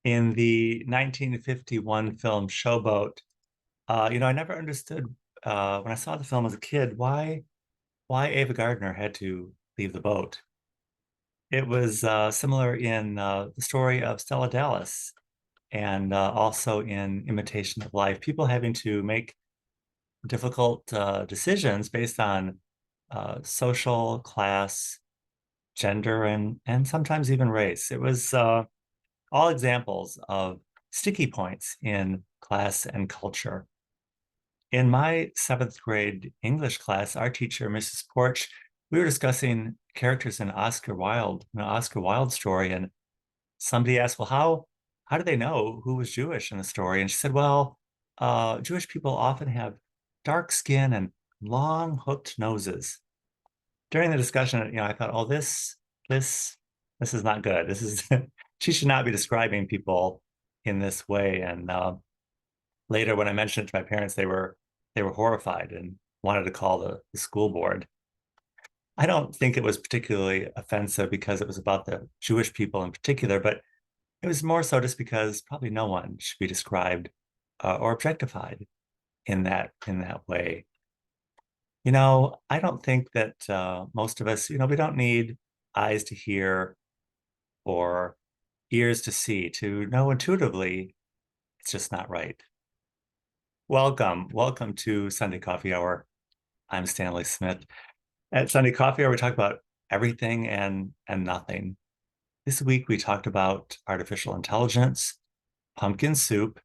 In the 1951 film Showboat, I never understood when I saw the film as a kid why Ava Gardner had to leave the boat. It was similar in the story of Stella Dallas and also in Imitation of Life. People having to make difficult decisions based on social, class, gender, and sometimes even race. It was all examples of sticky points in class and culture. In my seventh grade English class, our teacher, Mrs. Porch, we were discussing characters in Oscar Wilde, an Oscar Wilde story, and somebody asked, "Well, how do they know who was Jewish in the story?" And she said, "Well, Jewish people often have dark skin and long hooked noses." During the discussion, I thought, "Oh, this this is not good. This is she should not be describing people in this way." And later, when I mentioned it to my parents, they were horrified and wanted to call the school board. I don't think it was particularly offensive because it was about the Jewish people in particular, but it was more so just because probably no one should be described or objectified in that way. I don't think that most of us, we don't need eyes to hear or ears to see to know intuitively it's just not right. Welcome to Sunday Coffee Hour. I'm Stanley Smith. At Sunday Coffee Hour, we talk about everything and nothing. This week we talked about artificial intelligence, pumpkin soup,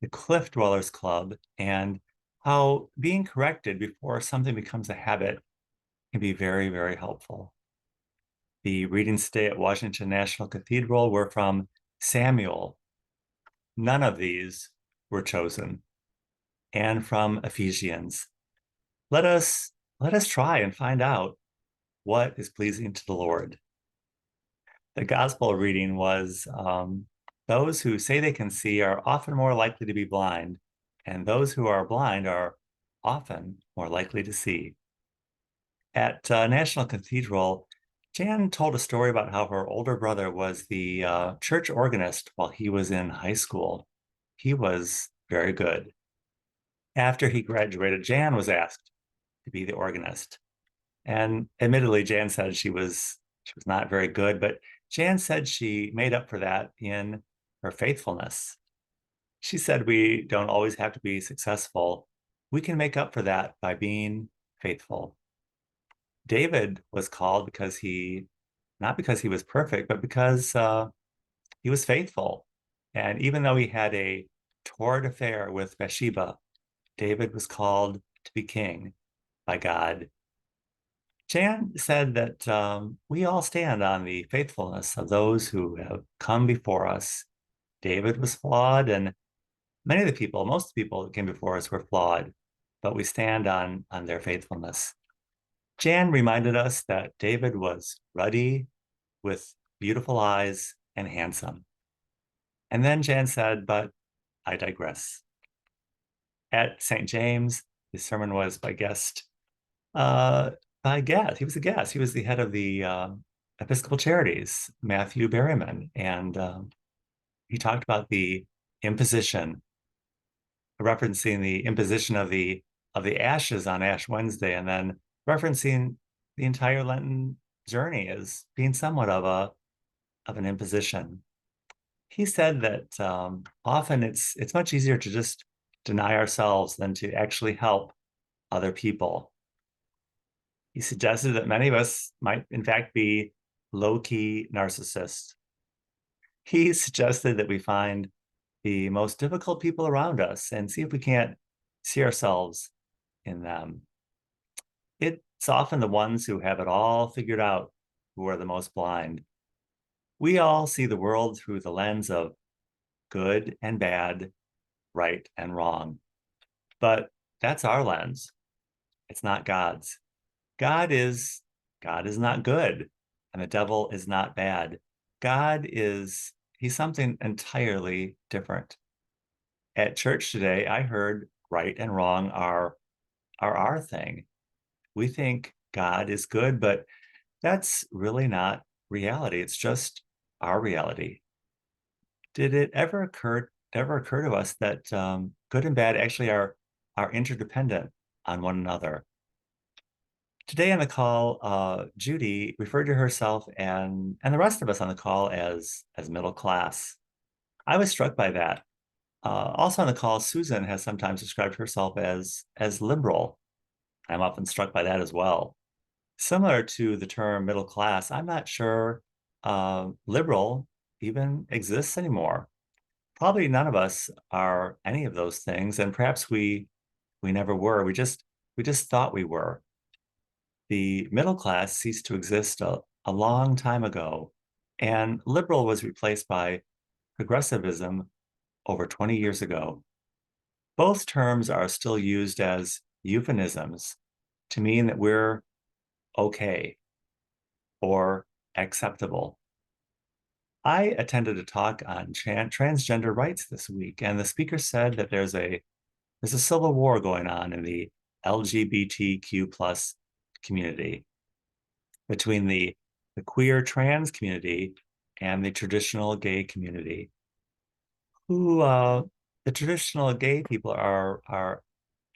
the Cliff Dwellers Club, and how being corrected before something becomes a habit can be very, very helpful. The readings today at Washington National Cathedral were from Samuel. None of these were chosen, and from Ephesians. Let us let us try and find out what is pleasing to the Lord. The gospel reading was those who say they can see are often more likely to be blind, and those who are blind are often more likely to see. At National Cathedral, Jan told a story about how her older brother was the church organist while he was in high school. He was very good. After he graduated, Jan was asked to be the organist. And admittedly, Jan said she was not very good, but Jan said she made up for that in her faithfulness. She said we don't always have to be successful. We can make up for that by being faithful. David was called not because he was perfect, but because he was faithful. And even though he had a torrid affair with Bathsheba, David was called to be king by God. Jan said that we all stand on the faithfulness of those who have come before us. David was flawed, and many of the people, most of the people that came before us were flawed, but we stand on their faithfulness. Jan reminded us that David was ruddy, with beautiful eyes, and handsome. And then Jan said, but I digress. At St. James, his sermon was uh, by guest. He was a guest. He was the head of the Episcopal Charities, Matthew Berryman, and he talked about the imposition, referencing the imposition of the ashes on Ash Wednesday, and then referencing the entire Lenten journey as being somewhat of an imposition. He said that often it's much easier to just deny ourselves than to actually help other people. He suggested that many of us might, in fact, be low key narcissists. He suggested that we find the most difficult people around us and see if we can't see ourselves in them. It's often the ones who have it all figured out who are the most blind. We all see the world through the lens of good and bad, right and wrong. But that's our lens. It's not God's. God is God is not good, and the devil is not bad. He's something entirely different. At church today, I heard right and wrong are our thing. We think God is good, but that's really not reality. It's just our reality. Did it ever occur to us that good and bad actually are interdependent on one another? Today on the call, Judy referred to herself and the rest of us on the call as middle class. I was struck by that. Also on the call, Susan has sometimes described herself as liberal. I'm often struck by that as well. Similar to the term middle class, I'm not sure liberal even exists anymore. Probably none of us are any of those things, and perhaps we never were. We just thought we were. The middle class ceased to exist a long time ago, and liberal was replaced by progressivism over 20 years ago. Both terms are still used as euphemisms to mean that we're okay or acceptable. I attended a talk on transgender rights this week, and the speaker said that there's a civil war going on in the LGBTQ plus community between the queer trans community and the traditional gay community. Who the traditional gay people are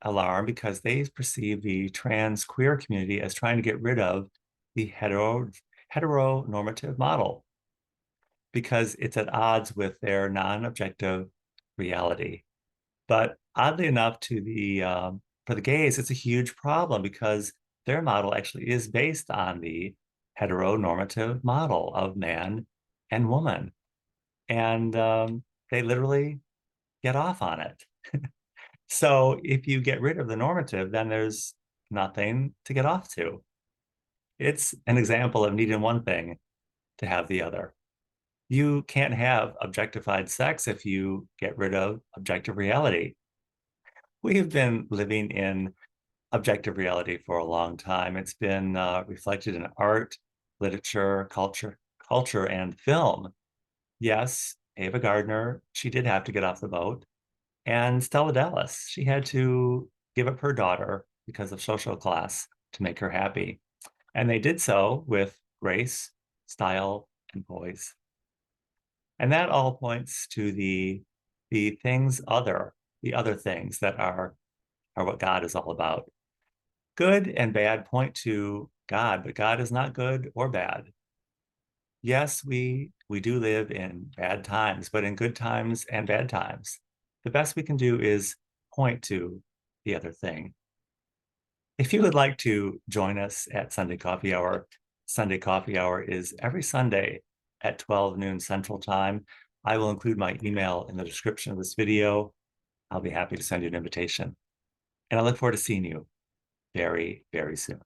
alarmed because they perceive the trans queer community as trying to get rid of the heteronormative model because it's at odds with their non-objective reality. But oddly enough, to the for the gays, it's a huge problem because their model actually is based on the heteronormative model of man and woman, and they literally get off on it. So if you get rid of the normative, then there's nothing to get off to. It's an example of needing one thing to have the other. You can't have objectified sex if you get rid of objective reality. We have been living in objective reality for a long time. It's been reflected in art, literature, culture, and film. Yes, Ava Gardner, she did have to get off the boat. And Stella Dallas, she had to give up her daughter because of social class to make her happy. And they did so with grace, style, and poise. And that all points to the things other, the other things that are what God is all about. Good and bad point to God, but God is not good or bad. Yes, we do live in bad times, but in good times and bad times, the best we can do is point to the other thing. If you would like to join us at Sunday Coffee Hour is every Sunday at 12 noon Central Time. I will include my email in the description of this video. I'll be happy to send you an invitation. And I look forward to seeing you very, very soon.